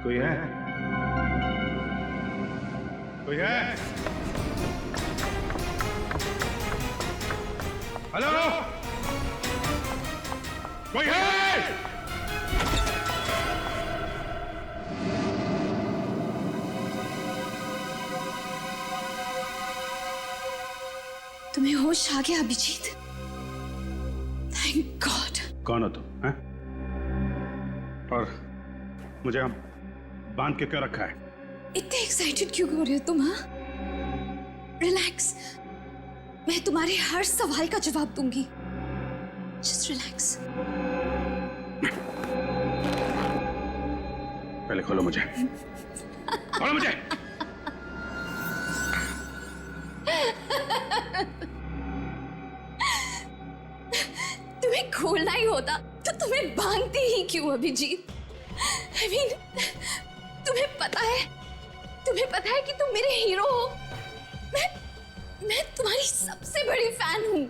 कोई है? कोई है? हेलो, कोई है? तुम्हें होश आ गया अभिजीत? Thank God. कौन हो तुम? हैं? और मुझे हम बांध के क्यों रखा है? इतने एक्साइटेड क्यों हो रहे हो तुम? हाँ, रिलैक्स, मैं तुम्हारे हर सवाल का जवाब दूंगी। Just relax. पहले खोलो मुझे, खोलो मुझे। तुम्हें खोलना ही होता तो तुम्हें बांधती ही क्यों अभिजीत? I mean, तुम्हें पता है कि तुम मेरे हीरो हो। मैं तुम्हारी सबसे बड़ी फैन हूं।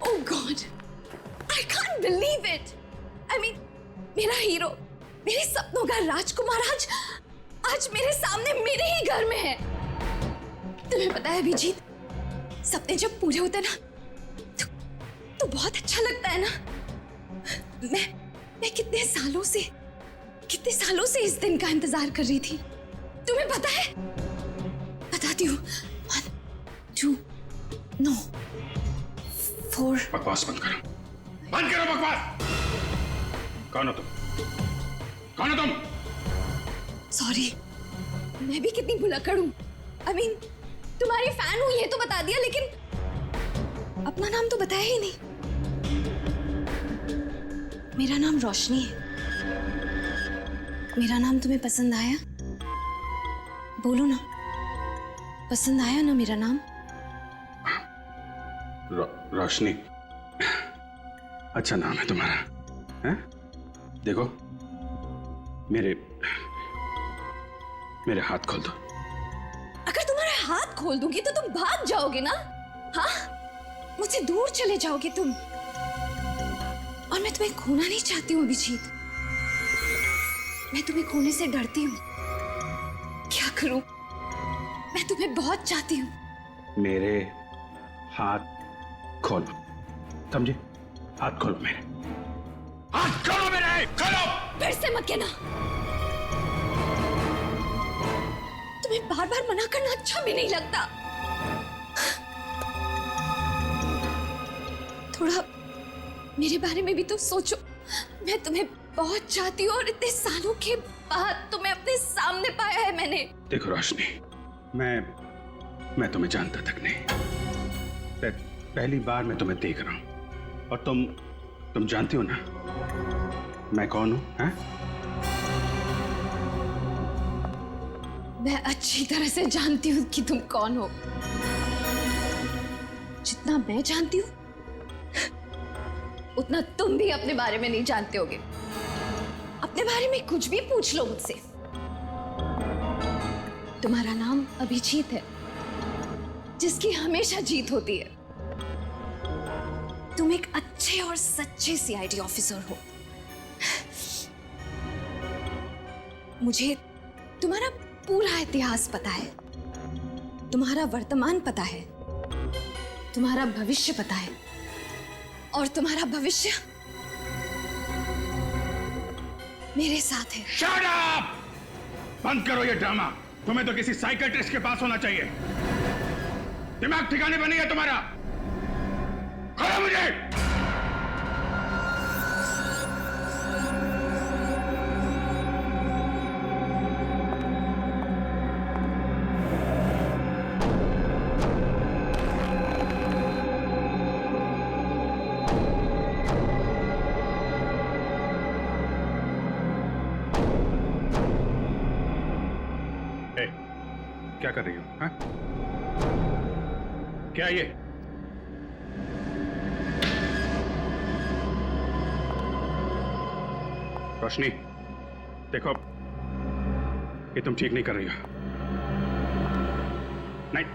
Oh God, I can't believe it. I mean, मेरा हीरो, मेरे सपनों का राजकुमार आज मेरे सामने मेरे ही घर में है। तुम्हें पता है अभिजीत, सपने जब पूरे होते ना तो बहुत अच्छा लगता है ना। मैं कितने सालों से इस दिन का इंतजार कर रही थी। तुम्हें पता है? बताती हूँ। 1, 2, no, 4। बकवास बंद करो, बंद करो बकवास। कौन हो तुम? कौन हो तुम? सॉरी, मैं भी कितनी भुलक्कड़ हूँ। I mean, तुम्हारी फैन हूँ ये तो बता दिया, लेकिन अपना नाम तो बताया ही नहीं। मेरा नाम रोशनी है। मेरा नाम तुम्हें पसंद आया? बोलो ना, पसंद आया ना मेरा नाम? रोशनी, अच्छा नाम है तुम्हारा। हैं? देखो, मेरे हाथ खोल दो। अगर तुम्हारे हाथ खोल दूंगी तो तुम भाग जाओगे ना? हाँ, मुझसे दूर चले जाओगे तुम। और मैं तुम्हें खोना नहीं चाहती हूँ अभिजीत। मैं तुम्हें खोने से डरती हूँ। क्या करूं? मैं तुम्हें बहुत चाहती हूँ। मेरे हाथ खोलो, समझे? हाथ खोलो मेरे, हाथ खोलो मेरे, खोलो। फिर से मत कहना। तुम्हें बार बार मना करना अच्छा भी नहीं लगता। थोड़ा मेरे बारे में भी तो सोचो। मैं तुम्हें बहुत चाहती हूँ और इतने सालों के बाद तुम्हें अपने सामने पाया है मैंने। देखो रोशनी, मैं तुम्हें जानता तक नहीं। पहली बार मैं तुम्हें देख रहा हूं और तुम जानती हो ना मैं कौन हूं? हैं? मैं अच्छी तरह से जानती हूँ कि तुम कौन हो। जितना मैं जानती हूँ उतना तुम भी अपने बारे में नहीं जानते होगे। अपने बारे में कुछ भी पूछ लो मुझसे। तुम्हारा नाम अभिजीत है, जिसकी हमेशा जीत होती है। तुम एक अच्छे और सच्चे सीआईडी ऑफिसर हो। मुझे तुम्हारा पूरा इतिहास पता है, तुम्हारा वर्तमान पता है, तुम्हारा भविष्य पता है, और तुम्हारा भविष्य मेरे साथ है। Shut up! बंद करो ये ड्रामा। तुम्हें तो किसी साइकियाट्रिस्ट के पास होना चाहिए। दिमाग ठिकाने पर नहीं है तुम्हारा। खोलो मुझे। क्या कर रही हो? हाँ? क्या ये? रोशनी, देखो, ये तुम ठीक नहीं कर रही हो। नहीं,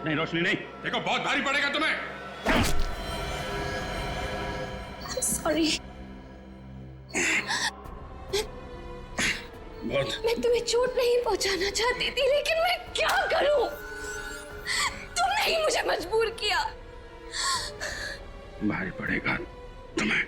नहीं रोशनी नहीं, देखो बहुत भारी पड़ेगा तुम्हें। I'm sorry। बहुत मैं तुम्हें चोट नहीं पहुंचाना चाहती थी, लेकिन मैं क्या करूं? तुमने ही मुझे मजबूर किया। भारी पड़ेगा तुम्हें।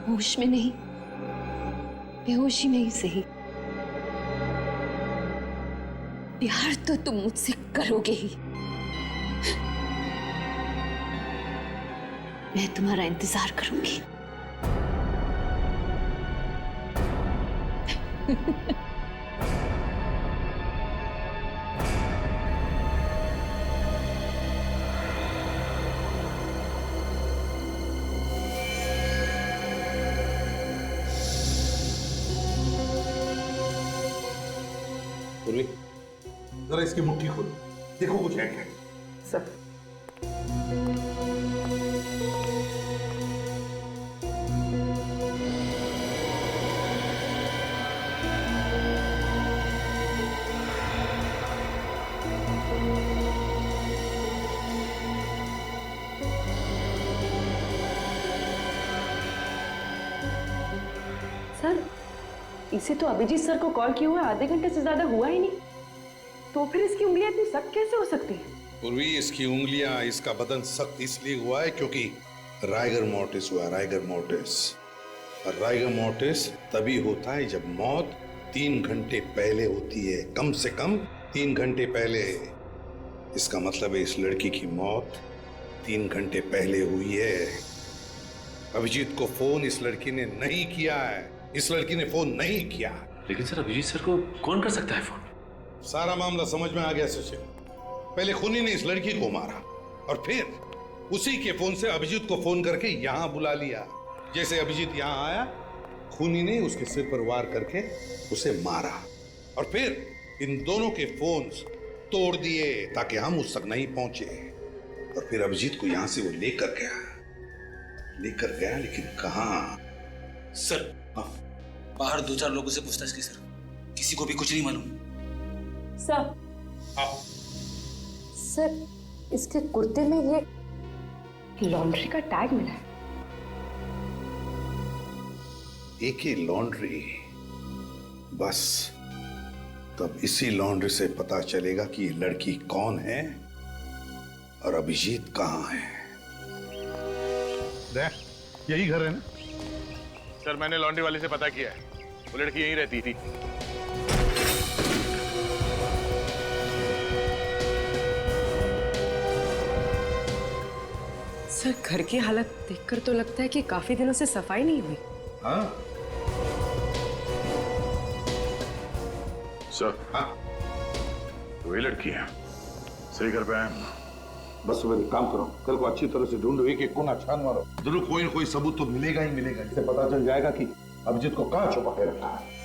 होश में नहीं, बेहोशी में ही सही, प्यार तो तुम मुझसे करोगे ही। मैं तुम्हारा इंतजार करूंगी। पूर्वी, जरा इसकी मुट्ठी खोलो, देखो कुछ है क्या। सर सर, इसे तो अभिजीत सर को कॉल किया हुआ आधे घंटे से ज्यादा हुआ ही नहीं, तो फिर इसकी उंगलियां इतनी सख्त कैसे हो सकती हैं? पूर्वी, इसकी उंगलियां, इसका बदन सख्त इसलिए हुआ है क्योंकि राइगर मोर्टिस हुआ। राइगर मोर्टिस, और राइगर मोर्टिस तभी होता है जब मौत 3 घंटे पहले होती है, कम से कम 3 घंटे पहले। इसका मतलब है इस लड़की की मौत 3 घंटे पहले हुई है। अभिजीत को फोन इस लड़की ने नहीं किया है, इस लड़की ने फोन नहीं किया। लेकिन सर, अभिजीत सर को कौन कर सकता है फोन? सारा मामला समझ में आ गया सुशील। पहले खूनी ने इस लड़की को मारा और फिर उसी के फोन से अभिजीत को फोन करके यहां बुला लिया। जैसे अभिजीत यहां आया, खूनी ने उसके सिर पर वार करके उसे मारा और फिर इन दोनों के फोन्स तोड़ दिए ताकि हम उस तक नहीं पहुंचे। और फिर अभिजीत को यहां से वो लेकर गया, लेकिन कहां? सर, बाहर 2-4 लोगों से पूछताछ की सर, किसी को भी कुछ नहीं मालूम। सर, सर, इसके कुर्ते में ये लॉन्ड्री का टैग मिला है। एके लॉन्ड्री, बस तब इसी लॉन्ड्री से पता चलेगा कि ये लड़की कौन है और अभिजीत कहां है। यही घर है ना? सर, मैंने लॉन्ड्री वाले से पता किया है, वो लड़की यहीं रहती थी। सर, घर की हालत देखकर तो लगता है कि काफी दिनों से सफाई नहीं हुई। हाँ? सर, हाँ? वही लड़की है, सही घर पे आए। बस सुबह एक काम करो, कल को अच्छी तरह से ढूंढो, एक कोना छान मारो, जरूर कोई न कोई सबूत तो मिलेगा ही मिलेगा। इससे पता चल जाएगा कि अभिजीत को कहां छुपा के रखा है।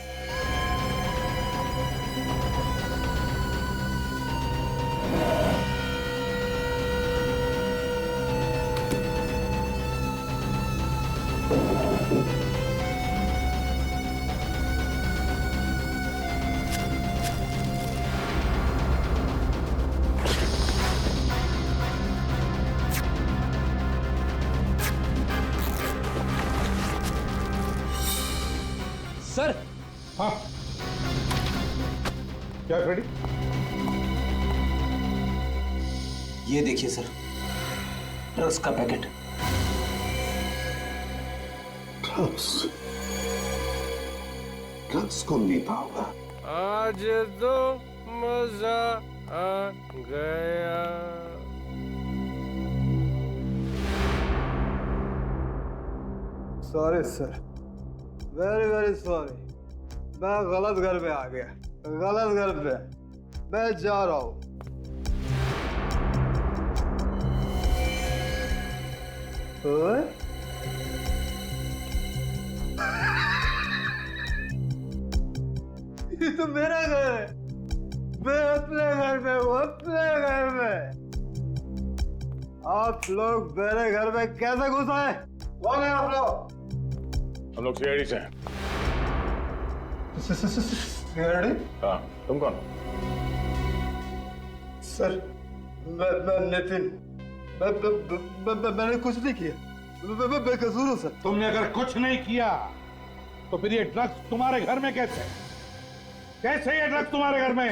सर, हाँ, क्या फ्रेडी? ये देखिए सर, ड्रग्स का पैकेट। ड्रग्स कौन देता होगा? आज तो मजा आ गया। Sorry sir, very very sorry. मैं गलत घर पे आ गया, गलत घर पे। मैं जा रहा हूँ। तो मेरा घर है। मैं अपने घर में हूँ, अपने घर में। आप लोग मेरे घर में कैसे घुस आए? कौन है आप लोग? हम लोग सीआईडी से हैं। हाँ, तुम कौन? सर, मैं नितिन। मैंने कुछ नहीं किया। मैं बेकसूर हूँ सर। तुमने अगर कुछ नहीं किया तो फिर ये ड्रग्स तुम्हारे घर में कैसे? कैसे ये ड्रग्स तुम्हारे घर में?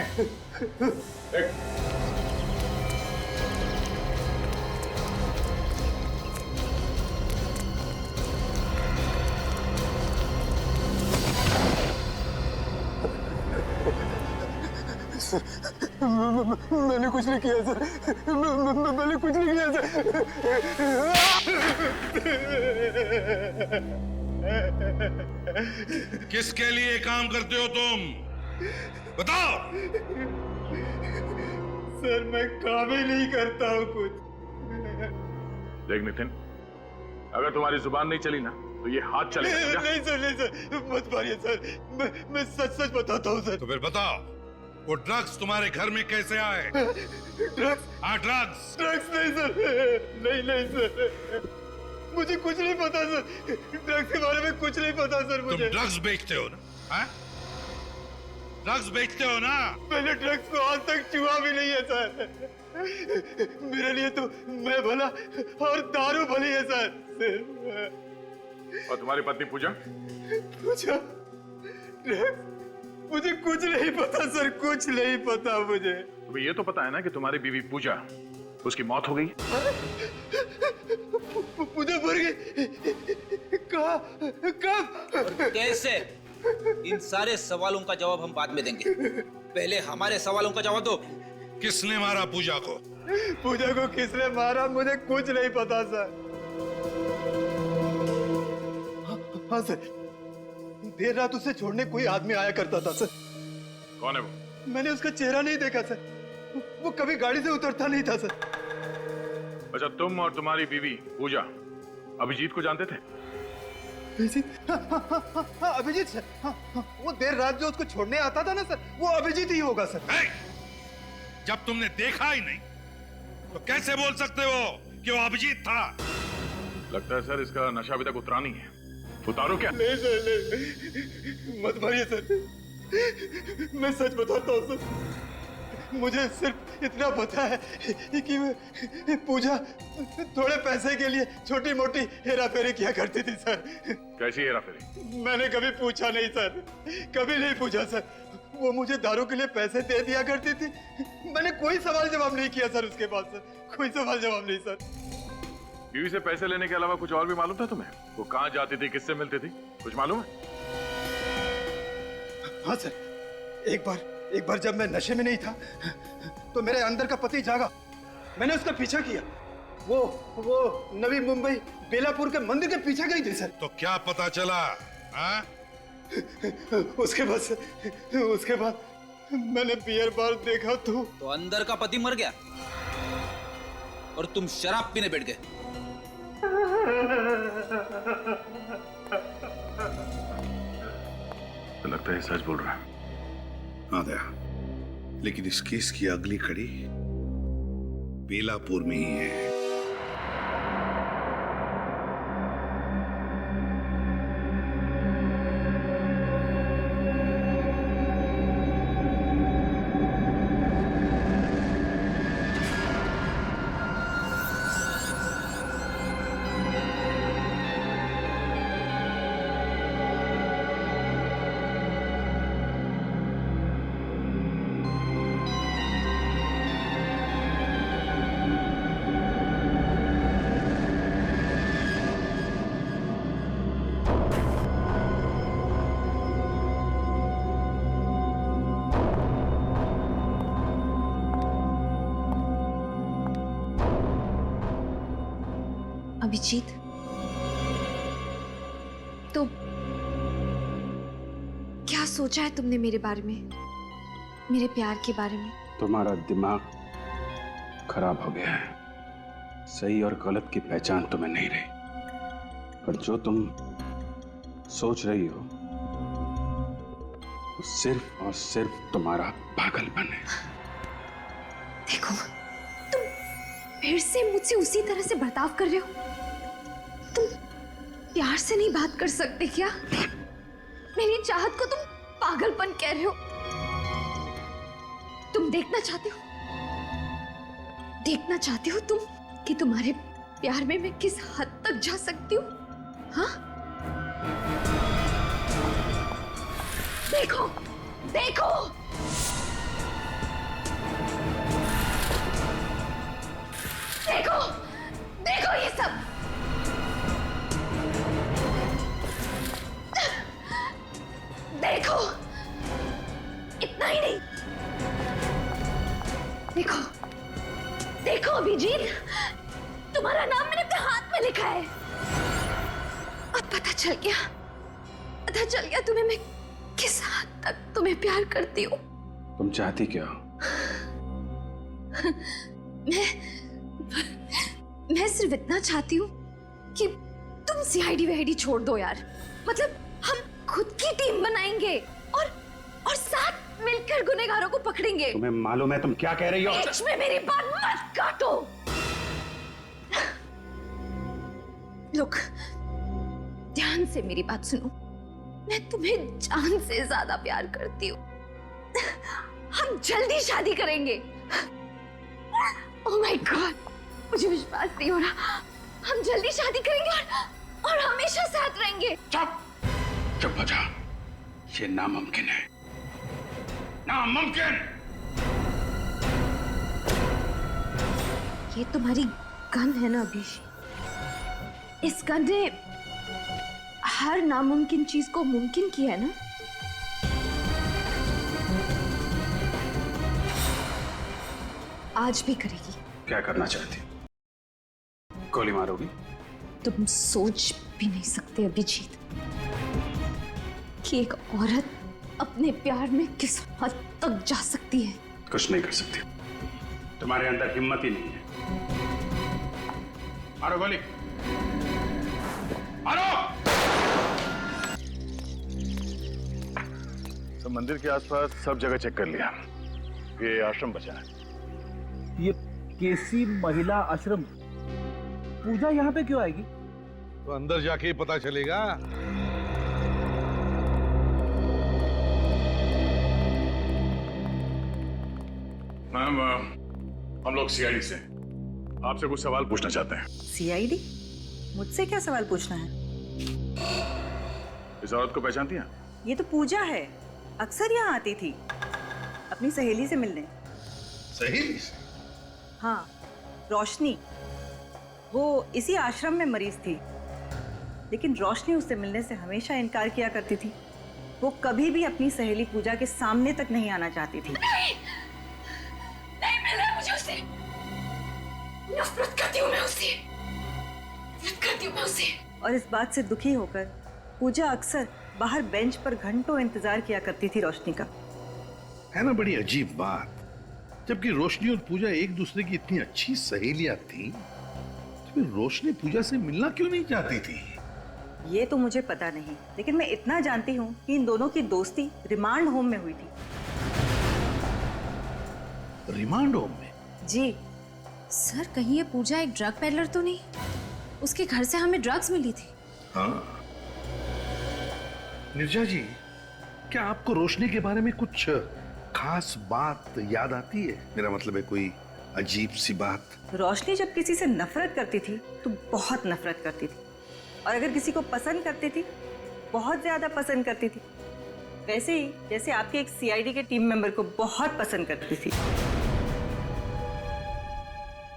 मैंने कुछ नहीं किया सर। मैंने कुछ नहीं किया सर। किसके लिए काम करते हो तुम? बताओ। सर मैं काम ही नहीं करता हूँ कुछ। देख नितिन, अगर तुम्हारी जुबान नहीं चली ना तो ये हाथ चलेगा। नहीं सर, नहीं सर, मत मारिए सर। मैं सच सच बताता हूँ सर। तो फिर बताओ, वो ड्रग्स तुम्हारे घर में कैसे आए? ड्रग्स? हाँ, ड्रग्स। ड्रग्स नहीं सर, नहीं सर, मुझे कुछ नहीं पता सर। ड्रग्स के बारे में कुछ नहीं पता सर मुझे। तुम ड्रग्स बेचते हो ना? हाँ? ड्रग्स बेचते हो ना? मैंने ड्रग्स को आज तक छुआ भी नहीं है सर। मेरे लिए तो मैं भला और दारू भली है सर। और तुम्हारी पत्नी पूजा? पूजा? ड्रग्स? मुझे कुछ नहीं पता सर, कुछ नहीं पता मुझे। तुम्हें ये तो पता है ना कि तुम्हारी बीवी पूजा, उसकी मौत हो गई? पूजा मर गई? कहाँ? कब? कैसे? इन सारे सवालों का जवाब हम बाद में देंगे, पहले हमारे सवालों का जवाब दो। किसने मारा पूजा को? पूजा को किसने मारा मुझे कुछ नहीं पता सर। हाँ सर, देर रात उसे छोड़ने कोई आदमी आया करता था सर। कौन है वो? मैंने उसका चेहरा नहीं देखा सर। वो कभी गाड़ी से उतरता नहीं था सर। अच्छा, तुम और तुम्हारी बीवी पूजा अभिजीत को जानते थे? अभिजीत? हाँ, अभिजीत सर। वो देर रात जो उसको छोड़ने आता था ना सर, वो अभिजीत ही होगा सर। जब तुमने देखा ही नहीं तो कैसे बोल सकते हो कि वो अभिजीत था? लगता है सर इसका नशा अभी तक उतरा नहीं है। उतारो क्या? नहीं सर, नहीं, मत मारिए सर। मैं सच बताता हूँ सर। मुझे सिर्फ इतना पता है कि पूजा थोड़े पैसे के लिए छोटी मोटी हेरा फेरी किया करती थी सर। कैसी हेरा फेरी? मैंने कभी पूछा नहीं सर, कभी नहीं पूछा सर। वो मुझे दारू के लिए पैसे दे दिया करती थी। मैंने कोई सवाल जवाब नहीं किया सर उसके बाद सर, कोई सवाल जवाब नहीं सर। बीवी से पैसे लेने के अलावा कुछ और भी मालूम था तुम्हें? वो कहाँ जाती थी, किससे मिलती थी, कुछ मालूम है? हाँ सर, एक बार जब मैं नशे में नहीं था तो मेरे अंदर का पति जागा। मैंने उसका पीछा किया। वो नवी मुंबई बेलापुर के मंदिर के पीछे गई थी सर। तो क्या पता चला? हाँ? उसके बाद मैंने बियर बार देखा तो अंदर का पति मर गया और तुम शराब पीने बैठ गए। तो लगता है सच बोल रहा है। हाँ दया, लेकिन इस केस की अगली कड़ी बेलापुर में ही है। अभिजीत, तो क्या सोचा है तुमने मेरे बारे में, मेरे प्यार के बारे में? तुम्हारा दिमाग खराब हो गया है। सही और गलत की पहचान तुम्हें नहीं रही। पर जो तुम सोच रही हो वो सिर्फ और सिर्फ तुम्हारा पागलपन है। देखो, तुम फिर से मुझसे उसी तरह से बर्ताव कर रहे हो। तुम प्यार से नहीं बात कर सकते क्या? मेरी चाहत को तुम पागलपन कह रहे हो। तुम देखना चाहते हो तुम कि तुम्हारे प्यार में मैं किस हद तक जा सकती हूँ? हाँ, देखो देखो, देखो देखो ये सब। देखो, इतना ही नहीं, देखो देखो अभिजीत, तुम्हारा नाम मैंने अपने हाथ में लिखा है। अब पता चल गया तुम्हें मैं किस हद तक तुम्हें प्यार करती हूँ। तुम चाहती क्या हो? मैं सिर्फ इतना चाहती हूँ कि तुम सीआईडी वीआईडी छोड़ दो यार। मतलब हम खुद की टीम बनाएंगे और साथ मिलकर गुनहगारों को पकड़ेंगे। तुम्हें मालूम है तुम क्या कह रही हो? बीच में मेरी बात मत काटो। लोग, ध्यान से मेरी बात सुनो। मैं तुम्हें जान से ज्यादा प्यार करती हूँ। हम जल्दी शादी करेंगे। ओह माय गॉड, मुझे विश्वास नहीं हो रहा। हम जल्दी शादी करेंगे और हमेशा साथ रहेंगे। चुप हो जा। ये नामुमकिन है, नामुमकिन। ये तुम्हारी गन है ना अभिषेक? इस गन ने हर नामुमकिन चीज को मुमकिन किया है ना? आज भी करेगी। क्या करना चाहती? गोली मारोगी? तुम सोच भी नहीं सकते अभिजीत कि एक औरत अपने प्यार में किस हद तक जा सकती है। कुछ नहीं कर सकती, तुम्हारे अंदर हिम्मत ही नहीं है। मारो गोली, मारो। तो मंदिर के आसपास सब जगह चेक कर लिया, ये आश्रम बचा है। ये केसी महिला आश्रम, पूजा यहाँ पे क्यों आएगी? तो अंदर जाके ही पता चलेगा। मैम, हम लोग सीआईडी से आपसे कुछ सवाल पूछना चाहते हैं। सीआईडी? मुझसे क्या सवाल पूछना है? इस औरत को पहचानती हैं? ये तो पूजा है, अक्सर यहाँ आती थी अपनी सहेली से मिलने। सहेली से? हाँ, रोशनी। वो इसी आश्रम में मरीज थी, लेकिन रोशनी उससे मिलने से हमेशा इनकार किया करती थी। वो कभी भी अपनी सहेली पूजा के सामने तक नहीं आना चाहती थी। नहीं मिलना है मुझे उससे। नफरत करती हूँ मैं उससे। और इस बात से दुखी होकर पूजा अक्सर बाहर बेंच पर घंटों इंतजार किया करती थी रोशनी का। है ना बड़ी अजीब बात, जबकि रोशनी और पूजा एक दूसरे की इतनी अच्छी सहेलियां थी, तो फिर रोशनी पूजा से मिलना क्यों नहीं चाहती थी? ये तो मुझे पता नहीं, लेकिन मैं इतना जानती हूँ कि इन दोनों की दोस्ती रिमांड होम में हुई थी। रिमांड होम में? जी। सर, कहीं ये पूजा एक ड्रग पेडलर तो नहीं? उसके घर से हमें ड्रग्स मिली थी। हाँ। निर्जा जी, क्या आपको रोशनी के बारे में कुछ खास बात याद आती है? मेरा मतलब है कोई अजीब सी बात। रोशनी जब किसी से नफरत करती थी तो बहुत नफरत करती थी, और अगर किसी को पसंद करती थी, बहुत ज्यादा पसंद करती थी। वैसे ही जैसे आपके एक सीआईडी के टीम मेंबर को बहुत पसंद करती थी।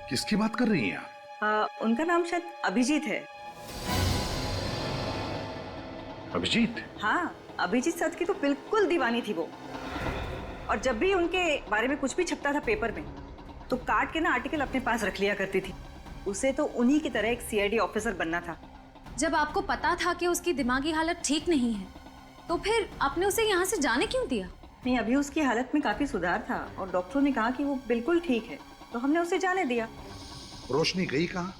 किसकी बात कर रही हैं आप? उनका नाम शायद अभिजीत है। अभिजीत? हाँ, अभिजीत सर की तो बिल्कुल दीवानी थी वो। और जब भी उनके बारे में कुछ भी छपता था पेपर में, तो काट के ना आर्टिकल अपने पास रख लिया करती थी। उसे तो उन्हीं की तरह एक सीआईडी ऑफिसर बनना था। जब आपको पता था कि उसकी दिमागी हालत ठीक नहीं है, तो फिर आपने उसे यहाँ से जाने क्यों दिया? नहीं, अभी उसकी हालत में काफी सुधार था और डॉक्टरों ने कहा कि वो बिल्कुल ठीक है, तो हमने उसे जाने दिया। रोशनी गई कहाँ?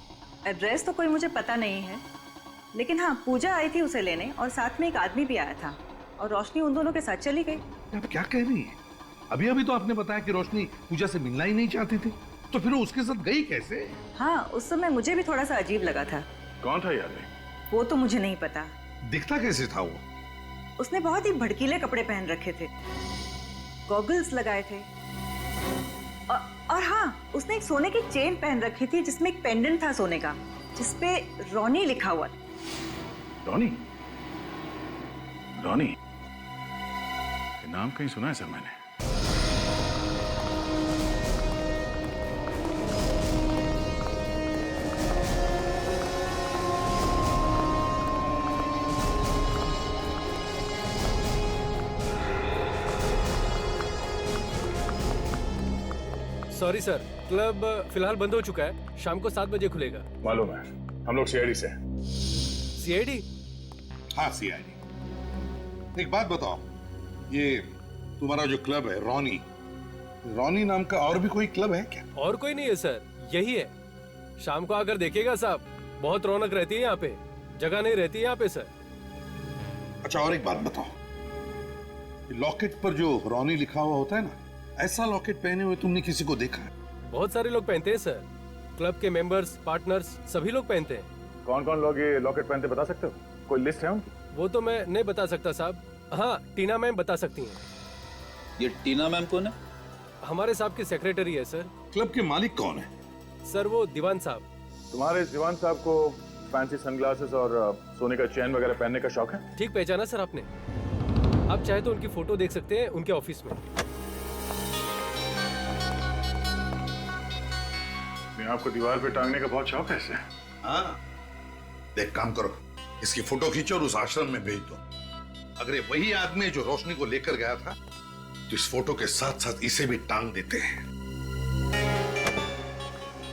एड्रेस तो कोई मुझे पता नहीं है, लेकिन हाँ, पूजा आई थी उसे लेने और साथ में एक आदमी भी आया था। और रोशनी उन दोनों के साथ चली गई। आप क्या कह रही है? अभी अभी तो आपने बताया कि रोशनी पूजा से मिलना ही नहीं चाहती थी, तो फिर वो उसके साथ गई कैसे? हाँ, उस समय मुझे भी थोड़ा सा अजीब लगा था। कौन था ये आदमी? वो तो मुझे नहीं पता। दिखता कैसे था वो? उसने बहुत ही भड़कीले कपड़े पहन रखे थे, गॉगल्स लगाए थे और हाँ, उसने एक सोने की चेन पहन रखी थी जिसमें एक पेंडेंट था सोने का, जिसपे रॉनी लिखा हुआ था। रॉनी? रॉनी? ये नाम कहीं सुना है सर मैंने। सॉरी सर, क्लब फिलहाल बंद हो चुका है। शाम को 7 बजे खुलेगा। मालूम है, हम लोग सीआईडी से हैं। सीआईडी? हाँ, सीआईडी। एक बात बताओ, ये तुम्हारा जो क्लब है रॉनी, रॉनी नाम का और भी कोई क्लब है क्या? और कोई नहीं है सर, यही है। शाम को आकर देखिएगा साहब, बहुत रौनक रहती है यहाँ पे, जगह नहीं रहती है यहाँ पे सर। अच्छा, और एक बात बताओ, लॉकेट पर जो रॉनी लिखा हुआ होता है ना, ऐसा लॉकेट पहने हुए तुमने किसी को देखा है? बहुत सारे लोग पहनते हैं सर, क्लब के मेंबर्स, पार्टनर्स सभी लोग पहनते हैं। कौन कौन लोग ये लॉकेट पहनते बता सकते हो? कोई लिस्ट है उनकी? वो तो मैं नहीं बता सकता साहब। हाँ, टीना मैम बता सकती हैं। ये टीना मैम कौन है? हमारे साहब की सेक्रेटरी है सर। क्लब के मालिक कौन है? सर वो दीवान साहब। तुम्हारे इस दीवान साहब को फैंसी सनग्लासेस और सोने का चेन वगैरह पहनने का शौक है? ठीक पहचाना सर आपने। आप चाहे तो उनकी फोटो देख सकते हैं उनके ऑफिस में। आपको दीवार पे टांगने का बहुत शौक है इसे? हाँ, देख काम करो, इसकी फोटो खींचो और उस आश्रम में भेज दो। अगर ये वही आदमी जो रोशनी को लेकर गया था, तो इस फोटो के साथ साथ इसे भी टांग देते हैं।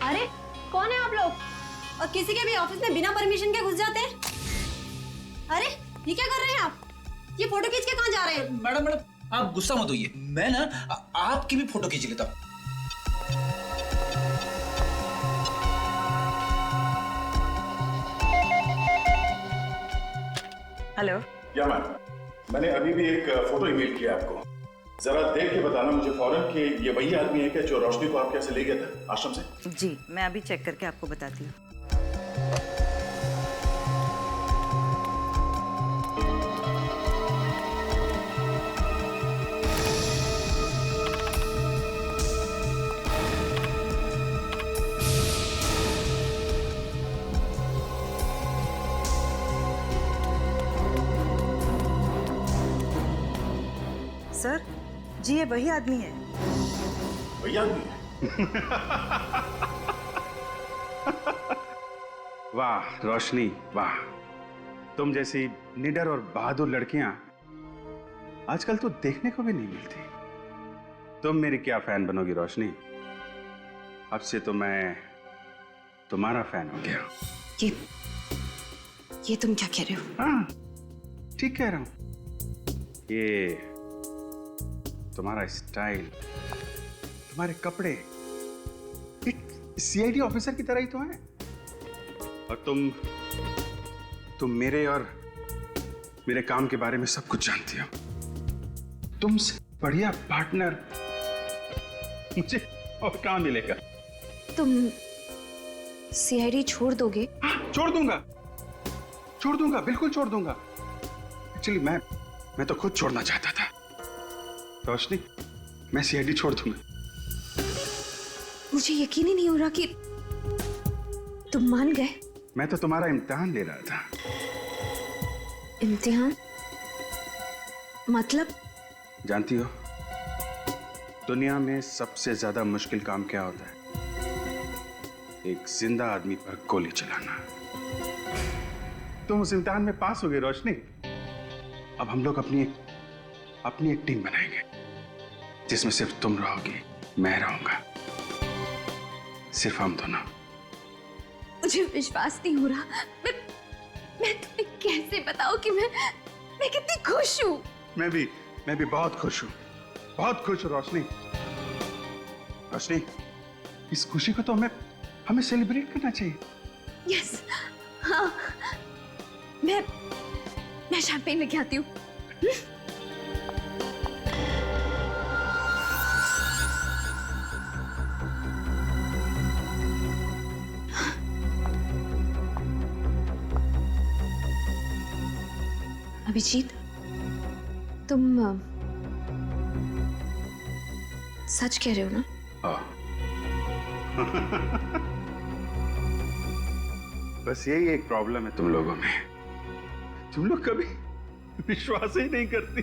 अरे कौन है आप लोग? और किसी के भी ऑफिस में बिना परमिशन के घुस जाते हैं? अरे ये क्या कर रहे हैं आप? ये फोटो खींच के कहाँ जा रहे हैं? मैडम आप गुस्सा मत होइए, मैं ना आपकी भी फोटो खींच लेता हूँ। हेलो। या मैम, मैंने अभी भी एक फोटो ईमेल किया आपको, जरा देख के बताना मुझे फौरन कि ये वही आदमी है क्या जो रोशनी को आपके यहाँ से ले गया था आश्रम से? जी, मैं अभी चेक करके आपको बताती हूँ। सर जी, ये वही आदमी है। वही आदमी है? वाह रोशनी, वाह, तुम जैसी निडर और बहादुर लड़कियां आजकल तो देखने को भी नहीं मिलती। तुम मेरी क्या फैन बनोगी रोशनी? अब से तो मैं तुम्हारा फैन हो गया। ये तुम क्या कह रहे हो? हाँ, ठीक कह रहा हूं। ये तुम्हारा स्टाइल, तुम्हारे कपड़े एक सीआईडी ऑफिसर की तरह ही तो है। और तुम मेरे और मेरे काम के बारे में सब कुछ जानती हो। तुमसे बढ़िया पार्टनर मुझे और कहाँ मिलेगा? तुम सीआईडी छोड़ दोगे? हाँ, छोड़ दूंगा, बिल्कुल छोड़ दूंगा। एक्चुअली मैं तो खुद छोड़ना चाहता था रोशनी, मैं सीआईडी छोड़ दूंगा। मुझे यकीन ही नहीं हो रहा कि तुम मान गए। मैं तो तुम्हारा इम्तिहान ले रहा था। इम्तिहान? मतलब? जानती हो दुनिया में सबसे ज्यादा मुश्किल काम क्या होता है? एक जिंदा आदमी पर गोली चलाना। तुम उस इम्तिहान में पास हो गए रोशनी। अब हम लोग अपनी एक टीम बनाएंगे जिसमें सिर्फ तुम रहोगी, मैं रहूंगा, सिर्फ हम दोनों। मुझे विश्वास नहीं हो रहा। मैं तुम्हें कैसे बताऊं कि मैं कितनी खुश हूं। मैं भी बहुत खुश हूं, बहुत खुश हूं रोशनी। इस खुशी को तो हमें सेलिब्रेट करना चाहिए। यस, हाँ, मैं शैंपेन लेके आती हूँ। अभिजीत, तुम सच कह रहे हो ना? बस यही एक प्रॉब्लम है तुम लोगों में, तुम लोग कभी विश्वास ही नहीं करती।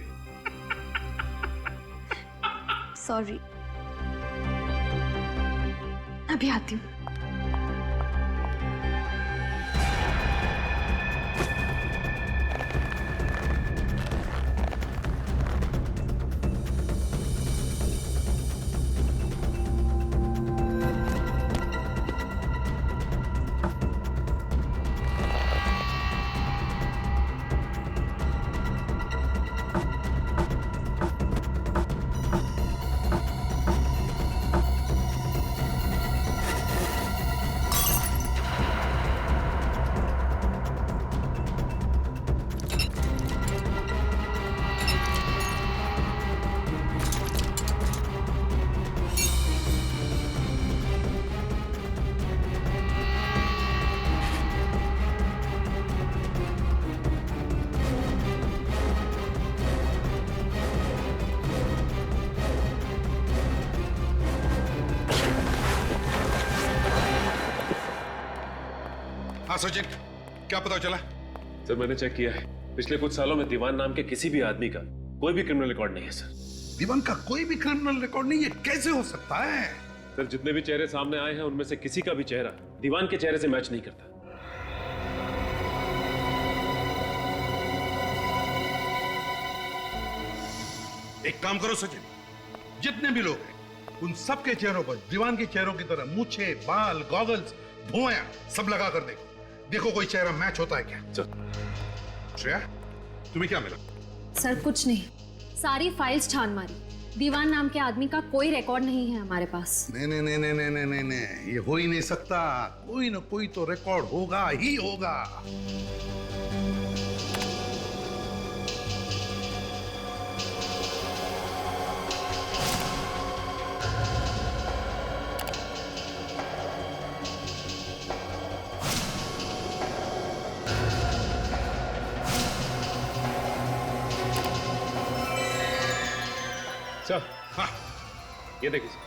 सॉरी, अभी आती हूँ। हाँ सचिन, क्या पता चला? सर मैंने चेक किया है, पिछले कुछ सालों में दीवान नाम के किसी भी आदमी का कोई भी क्रिमिनल रिकॉर्ड नहीं है सर। दीवान का कोई भी क्रिमिनल रिकॉर्ड नहीं है? कैसे हो सकता है? सर जितने भी चेहरे सामने आए हैं उनमें से किसी का भी चेहरा दीवान के चेहरे से मैच नहीं करता। एक काम करो सचिन, जितने भी लोग हैं उन सबके चेहरों पर दीवान के चेहरों की तरह मूछे, बाल, गॉगल्स, भुआं सब लगा कर देखो। देखो कोई चेहरा मैच होता है क्या? श्रेया, तुम्हें क्या मिला? सर कुछ नहीं, सारी फाइल्स छान मारी, दीवान नाम के आदमी का कोई रिकॉर्ड नहीं है हमारे पास। नहीं नहीं नहीं नहीं नहीं नहीं नहीं, ये हो ही नहीं सकता। कोई ना कोई तो रिकॉर्ड होगा ही होगा। सर हाँ, ये देखिए सर।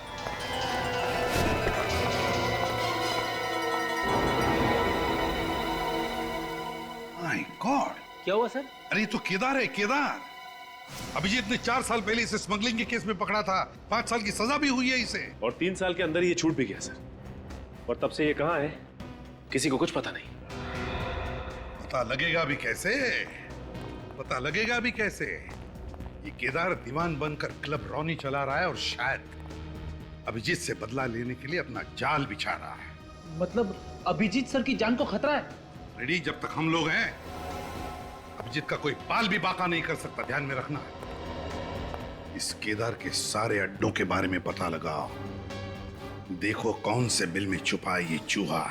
माय गॉड, क्या हुआ सर? अरे तो केदार है, केदार। अभिजीत ने 4 साल पहले इसे स्मगलिंग के केस में पकड़ा था। 5 साल की सजा भी हुई है इसे, और 3 साल के अंदर ये छूट भी गया सर। और तब से ये कहाँ है किसी को कुछ पता नहीं। पता लगेगा भी कैसे? पता लगेगा भी कैसे? ये केदार दीवान बनकर क्लब रॉनी चला रहा है और शायद अभिजीत से बदला लेने के लिए अपना जाल बिछा रहा है। मतलब अभिजीत सर की जान को खतरा है? रेडी, जब तक हम लोग हैं अभिजीत का कोई बाल भी बाका नहीं कर सकता, ध्यान में रखना। इस केदार के सारे अड्डों के बारे में पता लगाओ। देखो कौन से बिल में छुपा है ये चूहा।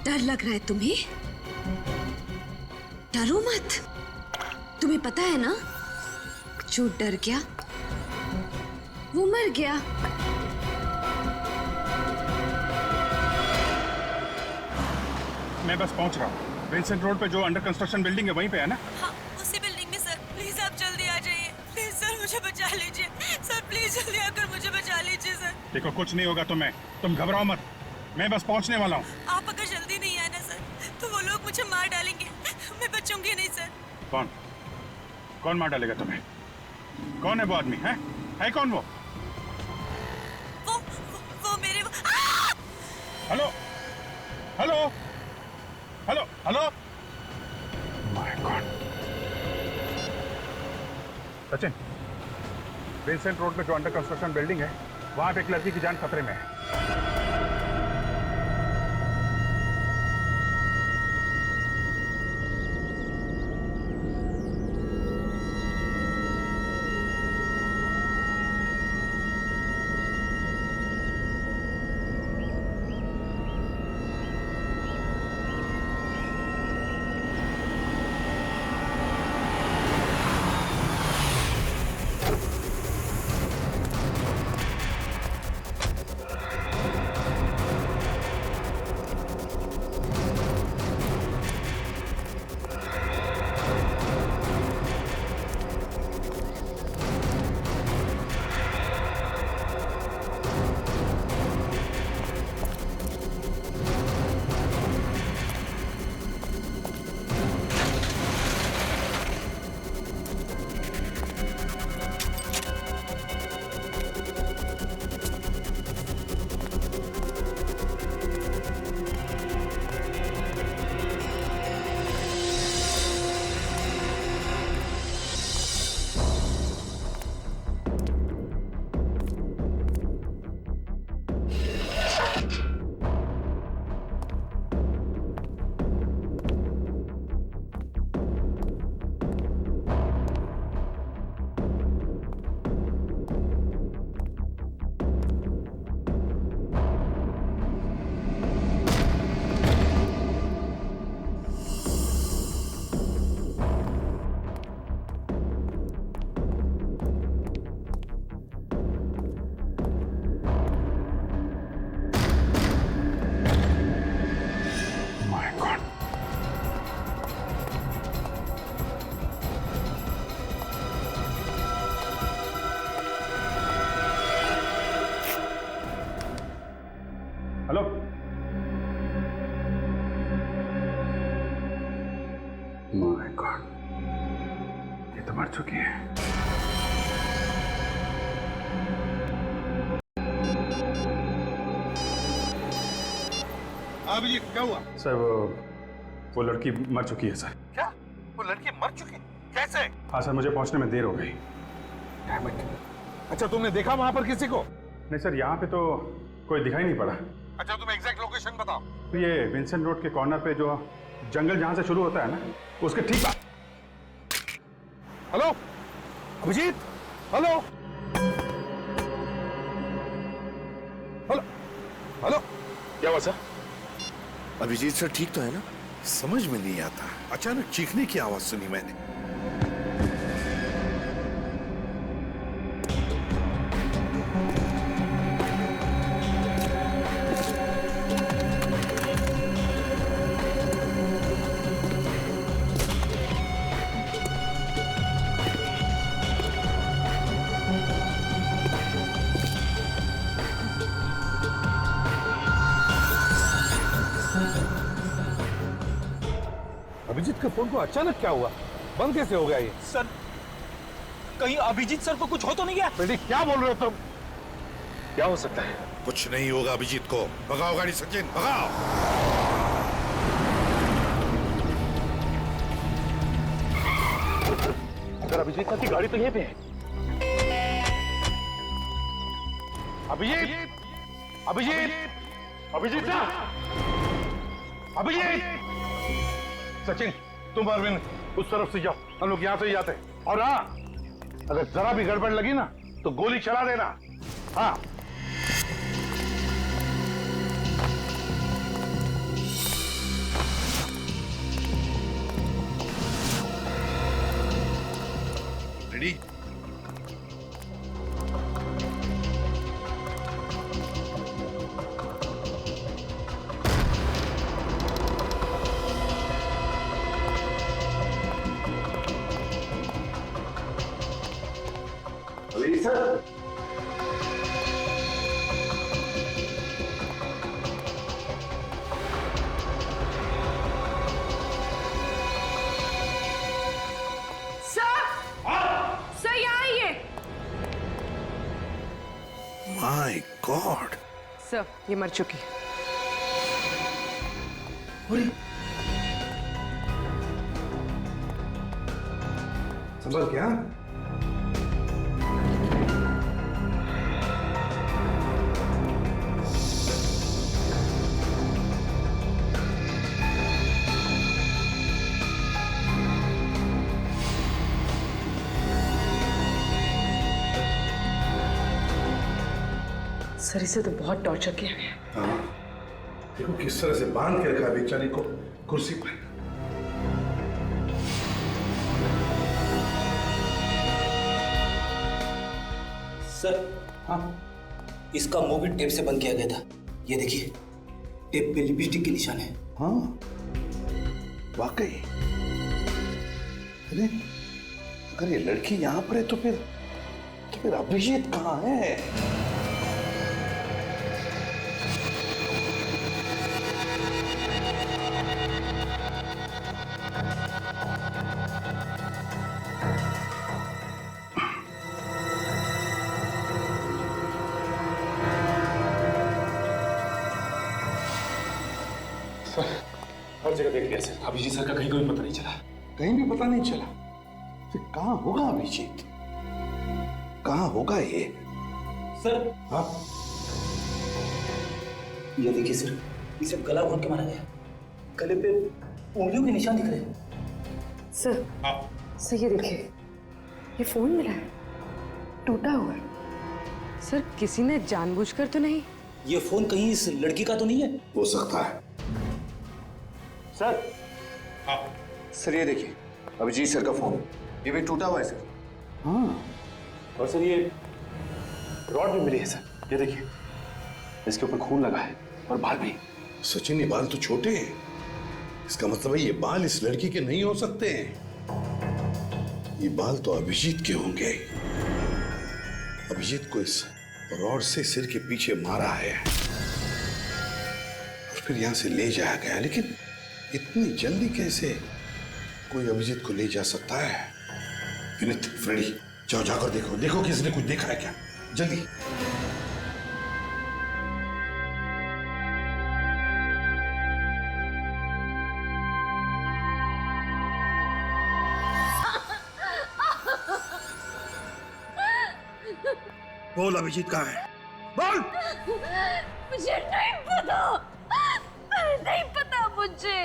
डर लग रहा है तुम्हें? डरो मत। तुम्हें पता है ना, जो डर गया वो मर गया। मैं बस पहुंच रहा हूँ। विंसेंट रोड पे जो अंडर कंस्ट्रक्शन बिल्डिंग है वहीं पे है ना? हाँ, उसी बिल्डिंग में सर। प्लीज आप जल्दी आ जाइए। प्लीज सर मुझे बचा लीजिए। सर प्लीज जल्दी आकर मुझे बचा लीजिए सर। देखो कुछ नहीं होगा तुम्हें, तुम घबराओ मत, मैं बस पहुंचने वाला हूँ। आप अगर जल्दी नहीं आए ना सर तो वो लोग मुझे मार डालेंगे। मैं बचूंगी नहीं सर। कौन कौन मार डालेगा तुम्हें? कौन है वो आदमी? है कौन वो? वो मेरे hello hello hello hello. My God. Sachin, Vincent road पे जो अंडर कंस्ट्रक्शन बिल्डिंग है वहां पे एक लड़की की जान खतरे में है। हेलो, माय गॉड, ये तो मर चुकी है। अभिजीत, क्या हुआ? सर वो लड़की मर चुकी है सर। क्या? वो लड़की मर चुकी? कैसे? हाँ सर, मुझे पहुंचने में देर हो गई। अच्छा, तुमने देखा वहां पर किसी को? नहीं सर, यहाँ पे तो कोई दिखाई नहीं पड़ा। अच्छा, तुम एग्जैक्ट लोकेशन बताओ। तो ये विंसेंट रोड के कॉर्नर पे जो जंगल जहां से शुरू होता है ना, उसके ठीक पास। Hello Abhijit, hello hello hello. क्या हुआ सर? अभिजीत सर ठीक तो है ना? समझ में नहीं आता, अचानक चीखने की आवाज सुनी मैंने। अभिजीत के फोन को अचानक क्या हुआ? बंद कैसे हो गया ये? सर, कहीं अभिजीत सर को कुछ हो तो नहीं गया? बेटी, क्या बोल रहे हो तुम? क्या हो सकता है? कुछ नहीं होगा अभिजीत को। भगाओ गाड़ी सचिन, भगाओ। अगर अभिजीत सर की गाड़ी तो यहीं पे है। अभिजीत, अभिजीत, अभिजीत सर, अभिजीत। सचिन, तुम अरविंद उस तरफ से जाओ, हम लोग यहां से ही जाते हैं। और हाँ, अगर जरा भी गड़बड़ लगी ना तो गोली चला देना। हाँ। गॉड। सर ये मर चुकी। संभल क्या? सर इसे तो बहुत टॉर्चर किया गया। हाँ, देखो किस तरह से बांध के रखा बेचारी को कुर्सी पर। सर हाँ, इसका मुंह भी टेप से बंद किया गया था। ये देखिए, टेप पे लिपस्टिक के निशान है। हाँ वाकई। अरे अगर ये लड़की यहाँ पर है तो फिर अभिजीत कहाँ है? हर जगह देख लिया सर, अभिजीत सर का कहीं कोई पता नहीं चला। कहीं भी पता नहीं चला? फिर कहाँ होगा अभिजीत? कहाँ होगा ये? सर हाँ, ये देखिए सर, इसे गला घोट के मारा गया। गले पे उंगलियों के निशान दिख रहे हैं। सर सर ये देखिए, ये फोन मिला है, टूटा हुआ है। सर किसी ने जानबूझकर तो नहीं? ये फोन कहीं इस लड़की का तो नहीं है? हो सकता है। सर सर ये देखिए, अभिजीत सर का फोन, ये भी टूटा हुआ है सर। हाँ, और सर ये रॉड भी मिली है सर, ये देखिए, इसके ऊपर खून लगा है और बाल भी। सचिन ये बाल तो छोटे हैं, इसका मतलब है ये बाल इस लड़की के नहीं हो सकते हैं। ये बाल तो अभिजीत के होंगे। अभिजीत को इस रॉड से सिर के पीछे मारा है और फिर यहां से ले जाया गया। लेकिन इतनी जल्दी कैसे कोई अभिजीत को ले जा सकता है? विनीत, फ्रेडी, जाओ जाकर देखो, देखो किसने कुछ देखा है क्या, जल्दी। बोल अभिजीत कहाँ है? बोल। मुझे नहीं पता, नहीं पता मुझे।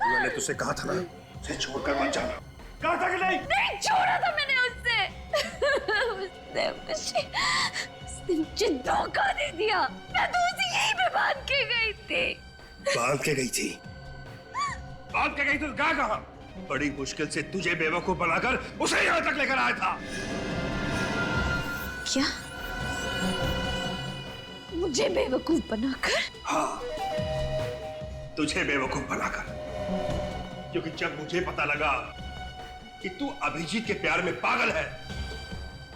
मैंने तुझसे कहा था ना, उसे छोड़कर मत जाना। कहा था कि नहीं? नहीं छोड़ा था मैंने उससे। उसने मुझे धोखा दे दिया। मैं तो उसे यहीं पे बांध के गई थी। बांध के गई थी? बांध के गई तो कहाँ? बड़ी मुश्किल से तुझे बेवकूफ बनाकर उसे यहाँ तक लेकर आया था। क्या? मुझे बेवकूफ बनाकर? हाँ, तुझे बेवकूफ बनाकर। क्योंकि जब मुझे पता लगा कि तू अभिजीत के प्यार में पागल है,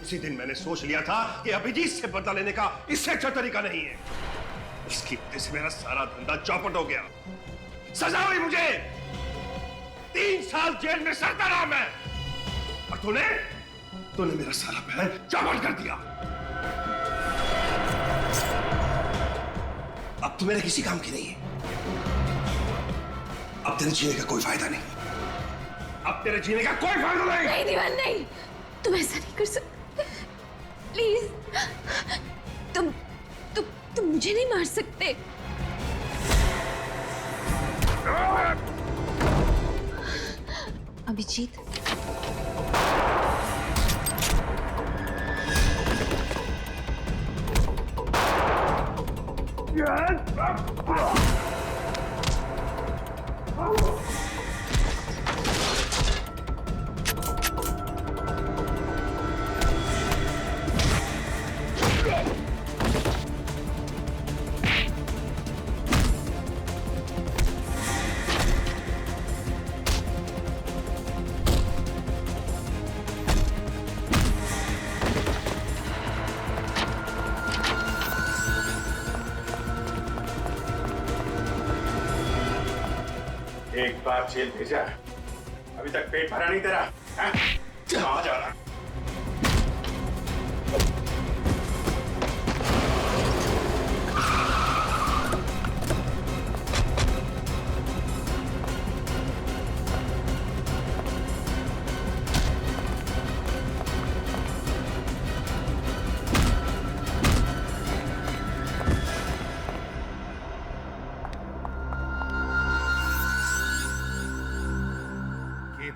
उसी दिन मैंने सोच लिया था कि अभिजीत से बदला लेने का इससे अच्छा तरीका नहीं है। उसकी वजह से मेरा सारा धंधा चौपट हो गया। सजा हुई मुझे, 3 साल जेल में सड़ता रहा मैं। और तूने मेरा सारा प्लान चौपट कर दिया। अब तू मेरे किसी काम की नहीं है। अब तेरे जीने का कोई फायदा नहीं। अब तेरे जीने का कोई फायदा नहीं। नहीं दीवान, नहीं, तुम ऐसा नहीं कर सकते। प्लीज, तुम मुझे नहीं मार सकते। अभिजीत, एक बार जेल भेजा, अभी तक पेट भरा नहीं तेरा? कहाँ जा रहा?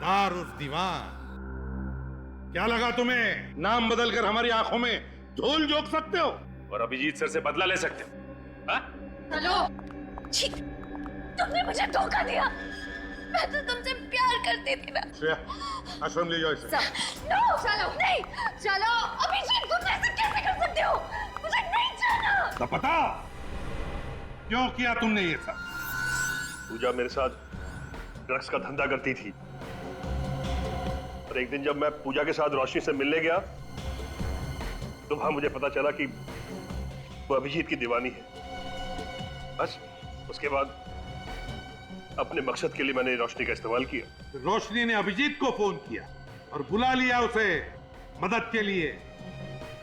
सरदार उर्फ दीवान। क्या लगा तुम्हें नाम बदलकर हमारी आंखों में झोल झोंक सकते हो और अभिजीत सर से बदला ले सकते हो? हाँ? चलो, छी, तुमने मुझे धोखा दिया। मैं तो तुमसे प्यार करती थी ना। श्रेया, आश्रम ले जाओ इसे। नो, चलो नहीं, चलो अभिजीत, तुम ऐसे कैसे कर सकते हो? मुझे नहीं जाना। तो पता क्यों किया तुमने ये सब? पूजा मेरे साथ ड्रग्स का धंधा करती थी और एक दिन जब मैं पूजा के साथ रोशनी से मिलने गया तो वहां मुझे पता चला कि वो अभिजीत की दीवानी है। बस उसके बाद अपने मकसद के लिए मैंने रोशनी का इस्तेमाल किया। रोशनी ने अभिजीत को फोन किया और बुला लिया उसे मदद के लिए,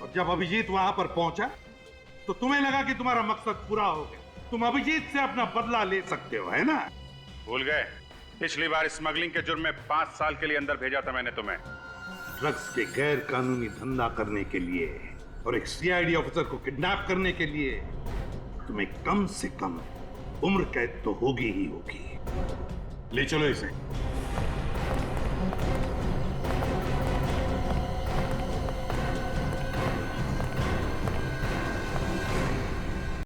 और जब अभिजीत वहां पर पहुंचा तो तुम्हें लगा कि तुम्हारा मकसद पूरा हो गया, तुम अभिजीत से अपना बदला ले सकते हो, है ना? भूल गए? पिछली बार स्मगलिंग के जुर्म में 5 साल के लिए अंदर भेजा था मैंने तुम्हें। ड्रग्स के गैर कानूनी धंधा करने के लिए और एक सीआईडी ऑफिसर को किडनैप करने के लिए तुम्हें कम से कम उम्र कैद तो होगी ही होगी। ले चलो इसे।